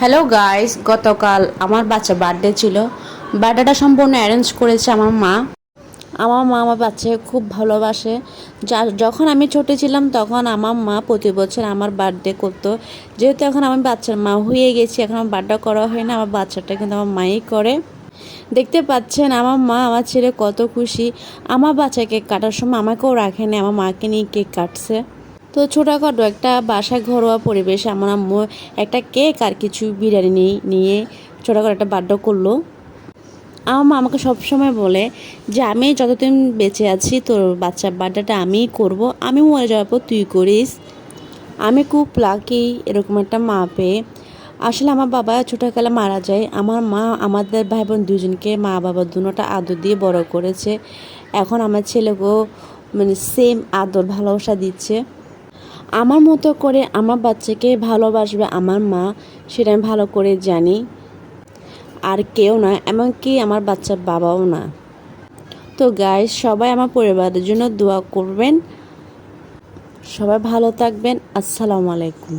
Hello guys, গতকাল আমার বাচ্চা বার্থডে ছিল। বার্থডেটা সম্পূর্ণ অ্যারেঞ্জ করেছে আমার মা। আমার বাচ্চাকে খুব ভালোবাসে। যখন আমি ছোটো ছিলাম তখন আমার মা প্রতি বছর আমার বার্থডে করতো। যেহেতু এখন আমি বাচ্চার মা হয়ে গেছি, এখন আমার বার্থডে করা হয় না, আমার বাচ্চাটা কিন্তু আমার মাই করে। দেখতে পাচ্ছেন আমার মা আমার ছেলে কত খুশি। আমার বাচ্চা কেক কাটার সময় আমাকেও রাখেনি, আমার মাকে নিয়ে কেক কাটছে। তো ছোটোখাটো একটা বাসায় ঘরোয়া পরিবেশে আমার আম্মু একটা কেক আর কিছু বিরিয়ানি নিয়ে ছোটোখাটো একটা বার্থডে করলো। আমার মা আমাকে সবসময় বলে যে আমি যতদিন বেঁচে আছি তোর বাচ্চার বার্থডেটা আমিই করব, আমি মরে যাওয়ার পর তুই করিস। আমি খুব লাকি এরকম একটা মা পেয়ে। আসলে আমার বাবা ছোটোকালে মারা যায়, আমার মা আমাদের ভাই বোন দুজনকে মা বাবা দুটোটা আদর দিয়ে বড় করেছে। এখন আমার ছেলেকেও সেম আদর ভালোবাসা দিচ্ছে। আমার মতো করে আমার বাচ্চাকে ভালোবাসবে আমার মা, সেটা আমি ভালো করে জানি। আর কেউ না, এমনকি আমার বাচ্চার বাবাও না। তো গাইস, সবাই আমার পরিবারের জন্য দোয়া করবেন। সবাই ভালো থাকবেন। আসসালামু আলাইকুম।